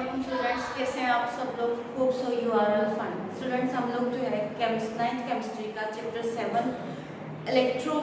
वालेकुम स्टूडेंट्स, कैसे हैं आप सब लोग। Hope so you are all fine. Students, हम लोग जो है नाइन्थ केमिस्ट्री का चैप्टर 7 इलेक्ट्रो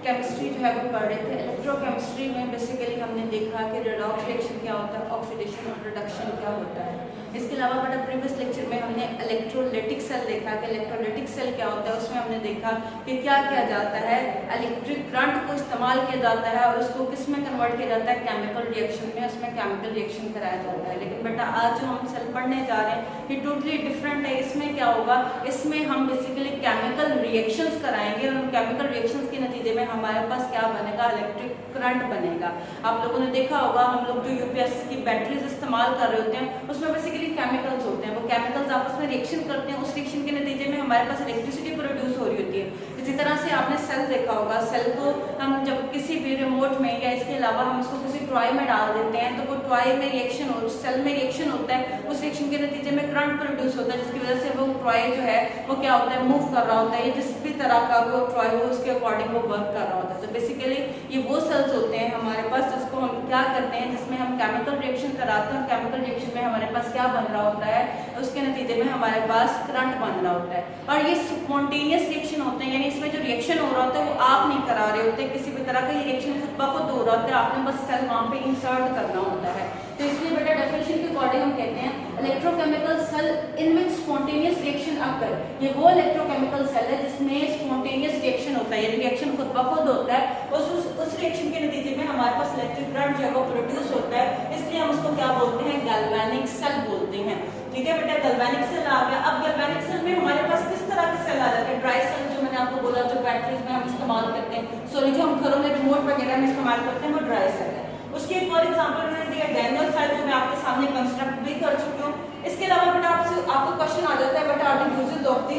केमिस्ट्री जो है वो पढ़ रहे थे। इलेक्ट्रो केमिस्ट्री में बेसिकली हमने देखा कि रेडॉक्स रिएक्शन क्या होता है, ऑक्सीडेशन और रिडक्शन क्या होता है। इसके अलावा बेटा प्रीवियस लेक्चर में हमने इलेक्ट्रोलाइटिक सेल देखा कि इलेक्ट्रोलाइटिक सेल क्या होता है। उसमें हमने देखा कि क्या किया जाता है, इलेक्ट्रिक करंट को इस्तेमाल किया जाता है और उसको किस में कन्वर्ट किया जाता है, केमिकल रिएक्शन में। उसमें केमिकल रिएक्शन कराया जाता है। लेकिन बेटा आज जो हम सेल पढ़ने जा रहे हैं ये टोटली डिफरेंट है। इसमें क्या होगा, इसमें हम बेसिकली केमिकल रिएक्शंस कराएंगे और उन केमिकल रिएक्शंस के नतीजे में हमारे पास क्या बनेगा, इलेक्ट्रिक करंट बनेगा। आप लोगों ने देखा होगा हम लोग जो यूपीएस की बैटरीज इस्तेमाल कर रहे होते हैं उसमें बेसिकली केमिकल्स होते हैं। वो केमिकल्स आपस में रिएक्शन करते हैं, उस रिएक्शन के नतीजे में हमारे पास इलेक्ट्रिसिटी प्रोड्यूस हो रही होती है। इसी तरह से आपने सेल देखा होगा, सेल को हम जब किसी भी रिमोट में या इसके अलावा हम इसको किसी टॉय में डाल देते हैं तो वो टॉय में रिएक्शन हो, सेल में रिएक्शन होता है। उस रिएक्शन के नतीजे में करंट प्रोड्यूस होता है, जिसकी वजह से वो टॉय जो है वो क्या होता है, मूव कर रहा होता है। जिस भी तरह का वो टॉय हो उसके अकॉर्डिंग वो वर्क कर रहा होता है। तो बेसिकली ये वो सेल्स होते हैं हमारे पास जिसको हम क्या करते हैं, जिसमें हम केमिकल रिएक्शन कराते हैं। केमिकल रिएक्शन में हमारे पास क्या बन रहा होता है, उसके नतीजे में हमारे पास करंट बन रहा होता है। और ये स्पॉन्टेनियस रिएक्शन होते हैं, यानी इसमें जो रिएक्शन हो रहा होता है वो आप नहीं करा रहे होते, किसी भी तरह का ये रिएक्शन खुद ब खुद हो रहा होता है, आपने बस सेल वहां पे इंसर्ट करना होता है। तो इसलिए बेटा डेफिनेशन के अकॉर्डिंग हम कहते हैं इलेक्ट्रोकेमिकल सेल इन विच स्पॉन्टेनियस रिएक्शन अकर। ये वो इलेक्ट्रोकेमिकल सेल है जिसमें स्पॉन्टेनियस रिएक्शन होता है, यानी रिएक्शन खुद ब खुद होता है। उस रिएक्शन के नतीजे में हमारे पास इलेक्ट्रिक करंट जो है वो प्रोड्यूस होता है। इसलिए हम उसको क्या बोलते हैं, गैल्वेनिक सेल बोलते हैं। ठीक है बेटा, गैल्वेनिक सेल आ गया। अब गैल्वेनिक सेल में हमारे पास किस तरह के सेल आ जाते हैं, ड्राई सेल जो मैंने आपको बोला जो बैटरीज में हम इस्तेमाल करते हैं, सॉरी जो हम घरों में रिमोट वगैरह में इस्तेमाल करते हैं वो ड्राई सेल है। उसके एक और एग्जांपल मैंने दिया डैनियल सेल जो मैं आपके सामने कंस्ट्रक्ट भी कर चुकी हूँ। इसके अलावा बेटा आपको क्वेश्चन आ जाता है बेटा are the uses of the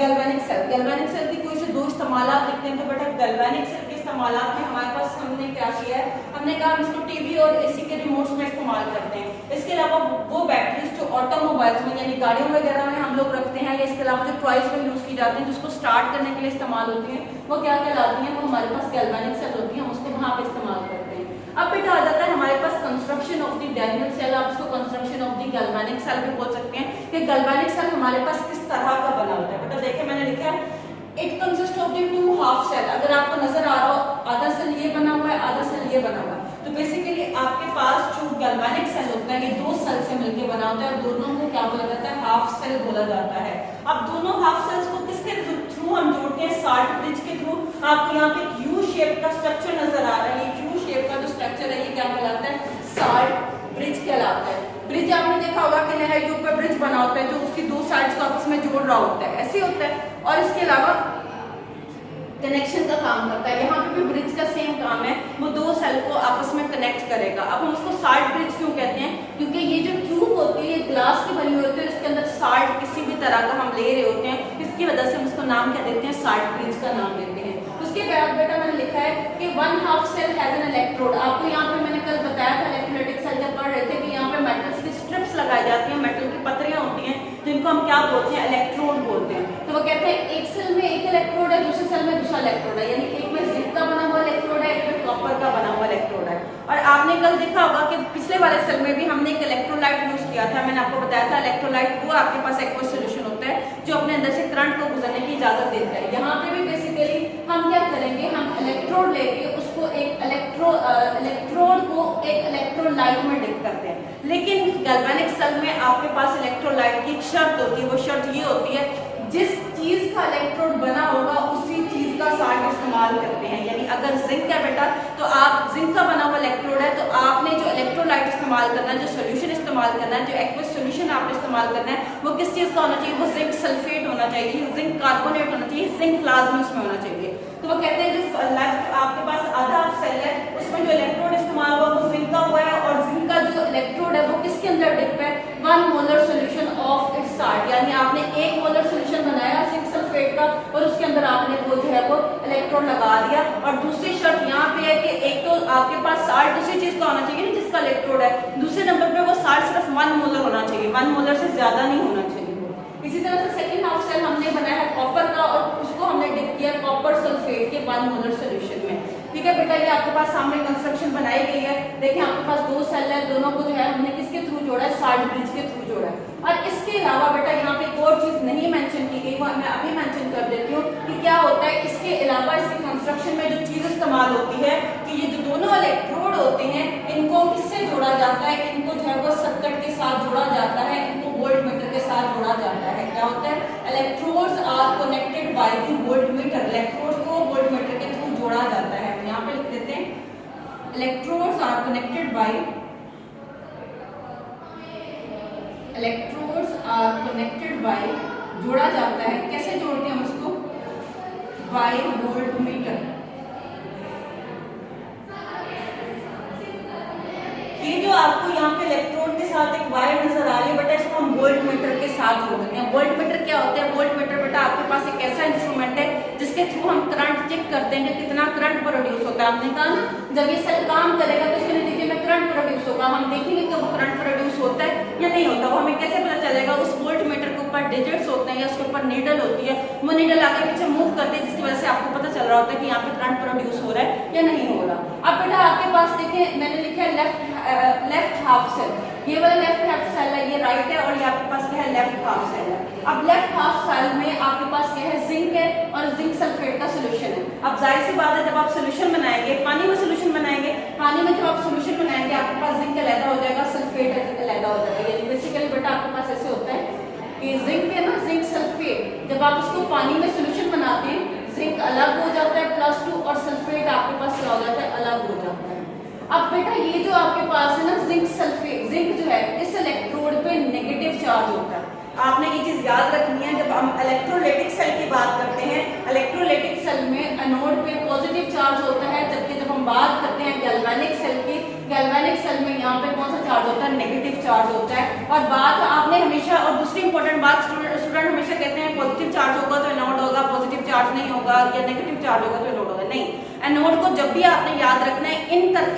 galvanic cell. Galvanic cell की कोई से दो इस्तेमालात लिखते हैं तो बेटा गैल्वेनिक सेल के इस्तेमालात में हमारे पास हमने क्या किया है, हमने कहा हम इसको टीवी और एसी के रिमोट्स में इस्तेमाल करते हैं। इसके अलावा वो बैटरीज जो ऑटोमोबाइल्स में यानी गाड़ियों वगैरह में हम लोग रखते हैं, या इसके अलावा जो टॉयज में यूज की जाती हैं जिसको स्टार्ट करने के लिए इस्तेमाल होती हैं, वो क्या कहलाती हैं, वो हमारे पास गैल्वेनिक सेल होती है, हम उसको वहां पे इस्तेमाल करते हैं। अब बेटा आ जाता है हमारे पास construction of the Daniell cell. आप इसको construction of the galvanic cell भी बोल सकते हैं कि गैल्वेनिक सेल हमारे पास किस तरह का बना होता है। बेटा देखिए मैंने लिखा है it consist of the two half cell. अगर आपको नजर आ रहा हो आधा सेल ये बना हुआ है, आधा सेल ये बना हुआ है, तो बेसिकली आपके पास जो गैल्वेनिक सेल होता है ये दो सेल से मिलकर बना होता है और दोनों को क्या बोला जाता है, हाफ सेल बोला जाता है। अब दोनों हाफ सेल्स को किसके थ्रू हम जोड़ते हैं, साल्ट ब्रिज के थ्रू। आपको यहाँ पे यू शेप का स्ट्रक्चर नजर आ रहा है, ये यू शेप का जो स्ट्रक्चर है ये क्या कहलाता है, साल्ट ब्रिज कहलाता है। ब्रिज आपने देखा होगा कि नहर के ऊपर ब्रिज बना होता है जो उसकी दो साइड्स को आपस में जोड़ रहा होता है, ऐसे होता है। और इसके अलावा कनेक्शन का काम करता है। यहाँ पे भी ब्रिज का सेम काम है, वो दो सेल को आपस में कनेक्ट करेगा। अब हम उसको साल्ट ब्रिज क्यों कहते हैं, क्योंकि ये जो ट्यूब होती है ये ग्लास की बनी हुई होती है, इसके अंदर साल्ट किसी भी तरह का हम ले रहे होते हैं, इसकी वजह से हम उसको नाम क्या देते हैं, साल्ट ब्रिज का नाम देते हैं। उसके बाद बेटा मैंने लिखा है कि one half cell has an electrode. आपको यहाँ पे मैंने कल बताया था इलेक्ट्रोलाइटिक सेल जब पढ़ रहे थे कि यहाँ पे मेटल्स की स्ट्रिप्स लगाई जाती हैं, मेटल की पत्रियां होती हैं जिनको हम क्या बोलते हैं, इलेक्ट्रोड बोलते हैं। तो वो कहते हैं एक सेल में एक इलेक्ट्रोड है, दूसरे सेल में दूसरा इलेक्ट्रोड है, यानी एक में जिंक का बना हुआ इलेक्ट्रोड है, एक में कॉपर का बना हुआ इलेक्ट्रोड है। और आपने कल देखा होगा कि पिछले वाले सेल में भी हमने एक इलेक्ट्रोलाइट यूज किया था। मैंने आपको बताया था इलेक्ट्रोलाइट वो आपके पास एक्वस सॉल्यूशन होता है जो अपने अंदर से करंट को गुजरने की इजाजत देता है। यहाँ पे भी बेसिकली हम क्या करेंगे, हम इलेक्ट्रोड लेके उसको एक इलेक्ट्रोड को एक इलेक्ट्रोलाइट में डिप करते हैं। लेकिन गैल्वेनिक सेल में आपके पास इलेक्ट्रोलाइट की एक शर्त होती है, वो शर्त ये होती है जिस चीज का इलेक्ट्रोड बना होगा उसी चीज का साल्ट इस्तेमाल करते हैं। यानी अगर जिंक है बेटा तो आप जिंक का बना हुआ इलेक्ट्रोड है तो आपने जो इलेक्ट्रोलाइट इस्तेमाल करना है, जो सोल्यूशन इस्तेमाल करना है, जो एक्वस सोल्यूशन आपने इस्तेमाल करना है वो किस चीज का होना चाहिए, वो जिंक सल्फेट होना चाहिए, जिंक कार्बोनेट होना चाहिए, जिंक प्लाज्मा उसमें होना चाहिए। तो वो कहते हैं जो लेफ्ट आपके पास आधा सेल है उसमें जो इलेक्ट्रोड इस्तेमाल हुआ वो जिंक का हुआ है और जिंक का जो इलेक्ट्रोड है वो किसके अंदर डिप है, 1 molar solution of its salt. यानी आपने 1 मोलर सोल्यूशन बनाया जिंक सल्फेट का और उसके अंदर आपने वो जो है वो इलेक्ट्रोड लगा दिया। और दूसरी शर्त यहाँ पे है कि एक तो आपके पास साल्ट दूसरी चीज का होना चाहिए जिसका इलेक्ट्रोड है, दूसरे नंबर पे वो साल्ट सिर्फ 1 मोलर होना चाहिए, 1 मोलर से ज्यादा नहीं होना चाहिए। इसी तरह से सेकंड हाफ सेल हमने बनाया है कॉपर का और उसको हमने डिप किया कॉपर सल्फेट के 1 मोलर सोल्यूशन में। ठीक है बेटा, ये आपके पास सामने कंस्ट्रक्शन बनाई गई है। देखिए आपके पास दो सेल है, दोनों को जो है हमने किसके थ्रू जोड़ा है, साल्ट ब्रिज के थ्रू जोड़ा है। और इसके अलावा बेटा यहाँ पे एक और चीज नहीं मेंशन की गई, वो मैं अभी मेंशन कर देती हूँ कि क्या होता है इसके अलावा इसके कंस्ट्रक्शन में जो चीज इस्तेमाल होती है कि ये जो दोनों इलेक्ट्रोड होते हैं इनको किससे जोड़ा जाता है, इनको जो है वो सर्किट के साथ जोड़ा जाता है, इनको वोल्टमीटर के साथ जोड़ा जाता है। क्या होता है, electrodes are connected by the voltmeter, electrodes को वोल्टमीटर के थ्रू जोड़ा जाता है। हम यहाँ पे लिख देते हैं इलेक्ट्रोड्स आर कनेक्टेड बाय जोड़ा जाता है। कैसे जोड़ते हैं हम इसको, बाय वोल्टमीटर। ये जो आपको यहाँ पे इलेक्ट्रोड के साथ एक वायर नजर आ रही है बेटा, इसको हम वोल्टमीटर के साथ जोड़ते हैं। वोल्टमीटर क्या होता है, वोल्टमीटर बेटा आपके पास एक ऐसा इंस्ट्रूमेंट है जिसके थ्रू हम करंट चेक करते हैं कि कितना करंट प्रोड्यूस होता है। हमने कहा ना जब ये सेल काम करेगा तो इसके नतीजे में करंट प्रोड्यूस होगा, हम देखेंगे कि वो करंट प्रोड्यूस होता है या नहीं होता। वो हमें कैसे पता चलेगा, उस वोल्टमीटर के ऊपर डिजिट्स होते हैं या उसके ऊपर नीडल होती है, वो नीडल आगे पीछे मूव करती है जिसकी वजह से आपको पता चल रहा होता है कि यहाँ पे करंट प्रोड्यूस हो रहा है या नहीं हो रहा। अब बेटा आपके पास देखें मैंने लिखा है लेफ्ट हाफ सेल, ये वाला लेफ्ट हाफ सेल है, ये राइट है, और ये आपके पास क्या है लेफ्ट हाफ सेल है। अब लेफ्ट हाफ सेल में आपके पास क्या है, जिंक है और जिंक सल्फेट का सोल्यूशन है। अब जाहिर सी बात है जब आप सोल्यूशन बनाएंगे, पानी में सोल्यूशन बनाएंगे, पानी में जब आप सोल्यूशन बनाएंगे आपके पास जिंक अलग हो जाएगा, सल्फेट अलग हो जाएगा। यानी बेसिकली बेटा आपके पास ऐसे होता है कि जिंक है ना, जिंक सल्फेट, जब आप उसको पानी में सोल्यूशन बनाते हैं जिंक अलग हो जाता है +2 और सल्फेट आपके पास क्या हो जाता है, अलग हो जाता है। अब बेटा ये जो आपके पास है ना जिंक सल्फेट, जिंक जो है इस इलेक्ट्रोड पे नेगेटिव चार्ज होता है। आपने ये चीज याद रखनी है जब हम इलेक्ट्रोलाइटिक सेल की बात करते हैं, इलेक्ट्रोलाइटिक सेल में एनोड पे पॉजिटिव चार्ज होता है, जबकि जब हम बात करते हैं गैल्वेनिक सेल की, गैल्वेनिक सेल में यहाँ पे कौन सा चार्ज होता है, नेगेटिव चार्ज होता है। और बात आपने हमेशा, और दूसरी इंपॉर्टेंट बात स्टूडेंट हमेशा कहते हैं पॉजिटिव चार्ज होगा तो एनोड होगा, पॉजिटिव चार्ज नहीं होगा, या नेगेटिव चार्ज होगा तो एनोड होगा। नहीं, एनोड को जब भी आपने याद रखना है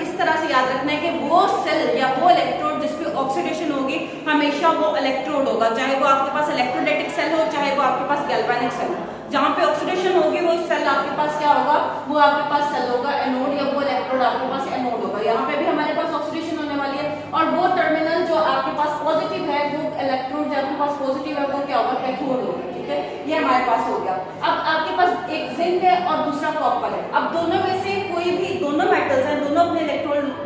इस तरह से याद रखना है कि वो सेल या वो इलेक्ट्रोड जिसपे ऑक्सीडेशन होगी हमेशा वो इलेक्ट्रोड होगा, चाहे वो आपके पास इलेक्ट्रोलाइटिक सेल हो चाहे वो आपके पास गैल्वेनिक सेल हो। जहाँ पे ऑक्सीडेशन होगी वो सेल आपके पास क्या होगा, वो आपके पास सेल होगा एनोड, या वो इलेक्ट्रोड आपके पास एनोड होगा। यहाँ पे भी हमारे पास ऑक्सीडेशन होने वाली है, और वो टर्मिनल जो आपके पास पॉजिटिव है, वो इलेक्ट्रोड जो आपके पास पॉजिटिव है वो क्या होगा, कैथोड होगा। ठीक है, ये हमारे पास हो गया। अब आपके पास एक जिंक है और दूसरा कॉपर है। अब दोनों में से कोई भी, दोनों मेटल्स हैं, दोनों अपने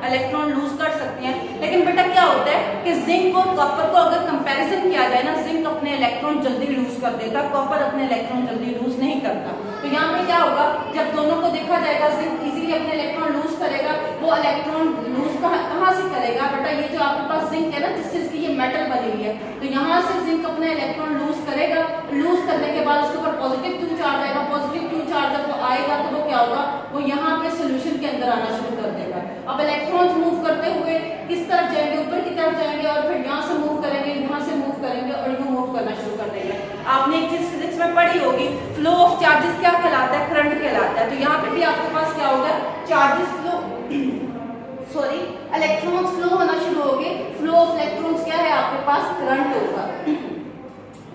इलेक्ट्रॉन लूज कर सकते हैं, लेकिन बेटा क्या होता है कि जिंक और कॉपर को अगर कंपैरिजन किया जाए ना, जिंक अपने इलेक्ट्रॉन जल्दी लूज कर देता, कॉपर अपने इलेक्ट्रॉन जल्दी लूज नहीं करता। तो यहाँ पे क्या होगा, जब दोनों को देखा जाएगा जिंक इजीली अपने इलेक्ट्रॉन लूज करेगा, वो इलेक्ट्रॉन लूज कहाँ से करेगा बेटा, ये जो आपके पास जिंक है ना जिससे इसकी ये मेटल बनी हुई है, तो यहाँ से जिंक अपने इलेक्ट्रॉन लूज करेगा, लूज करने के बाद उसके ऊपर पॉजिटिव 2 चार्ज आएगा, पॉजिटिव 2 चार्ज जब वो आएगा तो वो क्या होगा, वो यहाँ पे सोल्यूशन के अंदर आना शुरू कर देगा। अब इलेक्ट्रॉन्स मूव करते हुए किस तरफ जाएंगे, ऊपर की तरफ जाएंगे, और फिर यहाँ से मूव करेंगे, यहाँ से मूव करेंगे, और यूँ मूव करना शुरू कर देंगे। आपने एक चीज फिजिक्स में पढ़ी होगी, फ्लो ऑफ चार्जेस क्या कहलाता है, करंट कहलाता है। तो यहाँ पे भी आपके पास क्या होगा, चार्जेस फ्लो इलेक्ट्रॉन्स फ्लो होना शुरू हो गए, फ्लो ऑफ इलेक्ट्रॉन्स क्या है आपके पास, करंट होगा।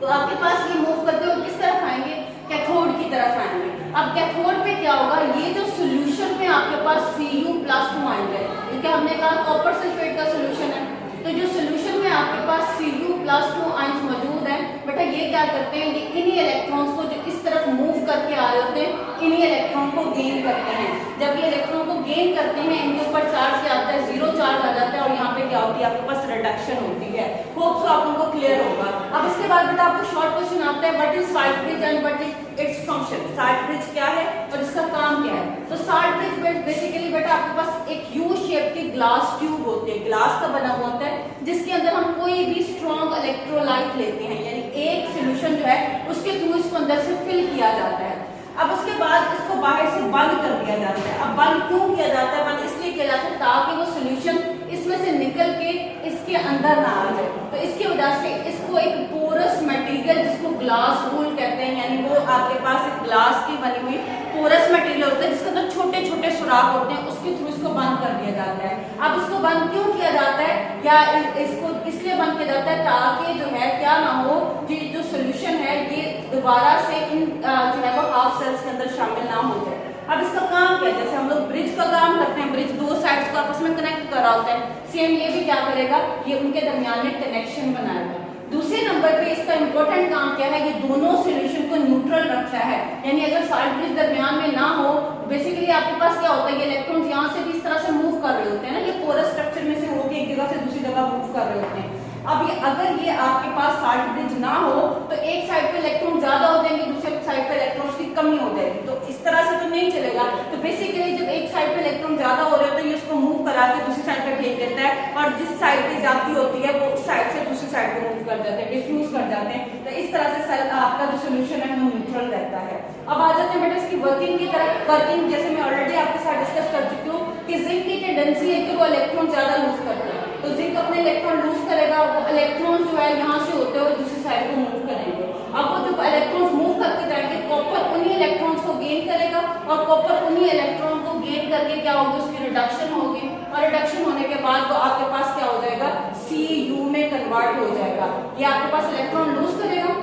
तो आपके पास ये मूव करते हुए किस तरफ आएंगे, कैथोड की तरफ आएंगे। अब कैथोड पे क्या होगा, ये जो सोल्यूशन में आपके पास Cu+2 आयन है, क्योंकि हमने कहा कॉपर सल्फेट का सोल्यूशन है, तो जो सोल्यूशन में आपके पास Cu+2 आयन मौजूद है बेटा, ये क्या करते हैं, ये इन्हीं इलेक्ट्रॉन्स को जो इस तरफ मूव करके आ रहे होते हैं, इन्हीं इलेक्ट्रॉन को गेन करते हैं। जब ये इलेक्ट्रॉन को गेन करते हैं, इनके ऊपर चार्ज क्या आता है, 0 चार्ज आ जाता है, और यहाँ पे क्या होती है आपके पास रिडक्शन होती है। होप सो आप लोगों को क्लियर होगा। अब इसके बाद बेटा आपको शॉर्ट क्वेश्चन आता है, what is salt bridge and what is its function. Salt bridge क्या है और इसका काम क्या है। तो साल्ट ब्रिज बेसिकली बेटा आपके पास एक यू शेप की ग्लास ट्यूब होती है, ग्लास का बना हुआ होता है, जिसके अंदर हम कोई भी स्ट्रॉन्ग इलेक्ट्रोलाइट लेते हैं, यानी एक सोल्यूशन जो है उसके थ्रू इसको अंदर से फिल किया जाता है। अब उसके बाद इसको बाहर से बंद कर दिया जाता है। अब बंद क्यों किया जाता है, बंद इसलिए किया जाता है ताकि वो सोल्यूशन इसमें से निकल के इसके अंदर ना आ जाए। तो इसकी वजह से इसको एक पोरस मटेरियल, जिसको ग्लास वूल कहते हैं, यानी वो आपके पास एक ग्लास की बनी हुई पोरस मटेरियल होता है जिसके अंदर छोटे छोटे सुराख होते हैं, उसके थ्रू इसको बंद कर दिया जाता है। अब इसको बंद क्यों किया जाता है, या इसको इसलिए बंद किया जाता है ताकि जो है क्या ना हो, ये जो सोल्यूशन है ये दोबारा से इन जो है वो हाफ सेल्स के अंदर शामिल ना हो जाए। अब इसका काम क्या है, जैसे हम लोग ब्रिज का काम करते हैं, ब्रिज दो साइड्स को आपस में कनेक्ट करा होता है, सेम ये भी क्या करेगा, ये उनके दरमियान में कनेक्शन बनाएगा। दूसरे नंबर पे इसका इंपॉर्टेंट काम क्या है, ये दोनों सॉल्यूशन को न्यूट्रल रखता है, यानी अगर सॉल्ट ब्रिज दरमियान में ना हो, बेसिकली आपके पास क्या होता है, ये इलेक्ट्रॉन्स यहाँ से भी इस तरह से मूव कर रहे होते हैं ना, ये पोरस स्ट्रक्चर में से होके एक जगह से दूसरी जगह मूव कर रहे होते हैं। अब ये अगर ये आपके पास सॉल्ट ब्रिज ना हो तो एक साइड पे इलेक्ट्रॉन ज्यादा हो जाएंगे, दूसरे साइड पे इलेक्ट्रॉन्स की कमी हो जाएगी, तो इस तरह से तो नहीं चलेगा। तो बेसिकली जब एक साइड पे इलेक्ट्रॉन ज्यादा हो रहे होते हैं, ये उसको मूव करा के दूसरी साइड पे भेज देता है, और जिस साइड पे ज्यादा होती है वो उस साइड से दूसरी साइड पे मूव कर जाते हैं, डिफ्यूज कर जाते हैं। तो इस तरह से आपका जो सोल्यूशन है वो न्यूट्रल रहता है। अब आ जाते हैं बेटा इसकी वर्किंग की तरफ। वर्किंग जैसे मैं ऑलरेडी आपके साथ डिस्कस कर चुकी हूँ कि जिंक की टेंडेंसी है कि वो इलेक्ट्रॉन ज्यादा लूज करते हैं, तो जिंक अपने इलेक्ट्रॉन लूज करेगा, वो इलेक्ट्रॉन जो है यहाँ से होते हुए दूसरी साइड को मूव करेंगे। अब वो जो इलेक्ट्रॉन्स मूव करके जाएंगे, कॉपर उन्हीं इलेक्ट्रॉन्स को गेन करेगा, और कॉपर उन्हीं इलेक्ट्रॉन को गेन करके क्या होगी, उसकी रिडक्शन होगी, और रिडक्शन होने के बाद वो आपके पास क्या हो जाएगा, Cu में कन्वर्ट हो जाएगा। ये आपके पास इलेक्ट्रॉन लूज करेगा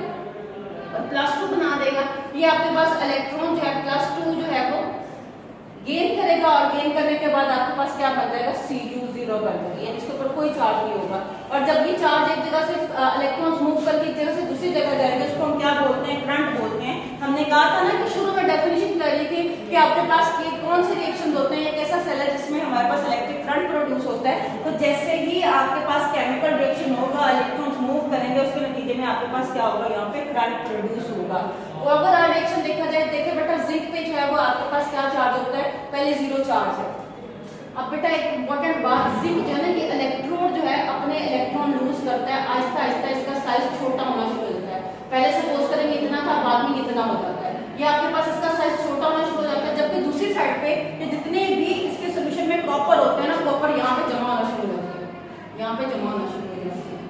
और +2 बना देगा, ये आपके पास इलेक्ट्रॉन जो है +2 जो है वो गेन करेगा, और गेन करने के बाद आपके पास क्या बन जाएगा, Cu0 बन जाएगा, यानी इसके ऊपर कोई चार्ज नहीं होगा। और जब ये चार्ज एक जगह से इलेक्ट्रॉन्स मूव करके एक जगह से दूसरी जगह जाएंगे, उसको हम क्या बोलते हैं, करंट बोलते हैं। हमने कहा था ना कि शुरू में डेफिनेशन करी थी कि आपके पास कौन से रिएक्शन होते हैं, एक ऐसा सेल है जिसमें हमारे पास इलेक्ट्रिक करंट प्रोड्यूस होता है। तो जैसे ही आपके पास केमिकल रिएक्शन होगा, इलेक्ट्रॉन्स मूव करेंगे, उसके नतीजे में आपके पास क्या होगा, यहाँ पे करंट प्रोड्यूस होगा। ओवरऑल रिएक्शन देखा जाए, देखिए बेटा जिंक पे जो है वो आपके पास क्या चार्ज होता है, पहले 0 चार्ज है। अब बेटा एक इंपॉर्टेंट बात, जिंक जो है ना, ये इलेक्ट्रोड जो है अपने इलेक्ट्रॉन लूज करता है, आहिस्ता आहिस्ता इसका साइज छोटा होना शुरू हो जाता है। पहले सपोज करेंगे इतना था, बाद में इतना हो जाता है, ये आपके पास इसका साइज छोटा होना शुरू हो जाता है। जबकि दूसरी साइड पे ये जितने भी इसके सोल्यूशन में कॉपर होते हैं ना, कॉपर यहाँ पे जमा होना शुरू हो जाते हैं, यहाँ पे जमा होना शुरू हो जाते हैं,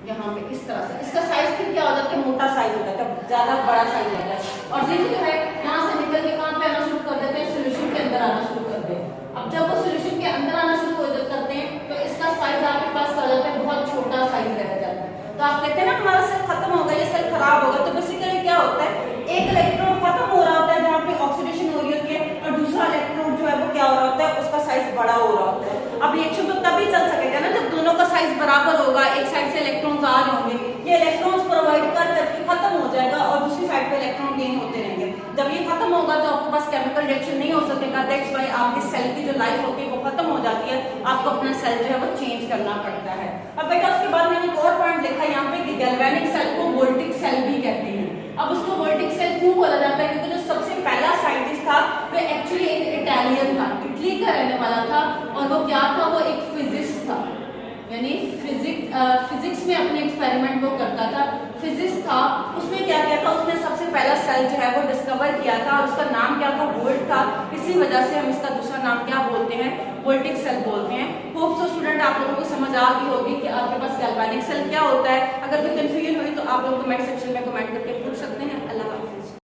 यहाँ पे इस तरह से इसका साइज फिर क्या हो जाता है, मोटा साइज हो जाता है, ज्यादा बड़ा साइज हो जाता है। और जिंक जो है यहाँ से निकल के कहाँ पे आना शुरू कर देते हैं, सोल्यूशन के अंदर आना शुरू करते हैं। अब जब वो सोल्यूशन के अंदर आना शुरू करते हैं तो इसका साइज आपके पास आ जाता है, बहुत छोटा साइज रह जाता है। तो आप कहते हैं ना हमारा सेल खत्म हो गया, ये सेल खराब होगा, तो बेसिकली क्या होता है, एक इलेक्ट्रॉन खत्म हो रहा होता है जहाँ पे ऑक्सीडेशन हो रही होती है, और दूसरा इलेक्ट्रॉन जो है वो क्या हो रहा होता है, उसका साइज बड़ा हो रहा होता है। अब रिएक्शन तो तभी चल सकेगा ना जब दोनों का साइज बराबर होगा, एक साइड से इलेक्ट्रॉन्स आ रहे होंगे, ये इलेक्ट्रॉन्स प्रोवाइड कर करके खत्म हो जाएगा, और दूसरी साइड पे इलेक्ट्रॉन गेन होते रहेंगे। जब ये खत्म होगा तो आपके पास केमिकल रिएक्शन नहीं हो सकेगा, दैट्स व्हाई आपके सेल की जो लाइफ होती है वो खत्म हो जाती है, आपको अपना सेल जो है वो चेंज करना पड़ता है। अब बेटा उसके बाद मैंने एक और पॉइंट लिखा यहाँ पे कि गैल्वेनिक सेल को वोल्टिक सेल भी कहते हैं। अब उसको वोल्टिक सेल क्यों बोला जाता है, क्योंकि जो सबसे पहला साइंटिस्ट था वो एक्चुअली एक इटालियन था, इटली का रहने वाला था, और वो क्या था, वो एक फिजिस्ट था, यानी फिजिक्स में अपने एक्सपेरिमेंट वो करता था, फिजिक्स था। उसमें क्या किया था, उसने सबसे पहला सेल जो है वो डिस्कवर किया था, और उसका नाम क्या था, वोल्ट था। इसी वजह से हम इसका दूसरा नाम क्या बोलते हैं, वोल्टिक सेल बोलते हैं। होप सो स्टूडेंट आप लोगों को समझ आ गई होगी कि आपके पास गैल्वेनिक सेल क्या होता है। अगर कोई कंफ्यूजन हुई तो आप लोग कमेंट सेक्शन में कमेंट करके पूछ सकते हैं। अल्लाह हाफिज।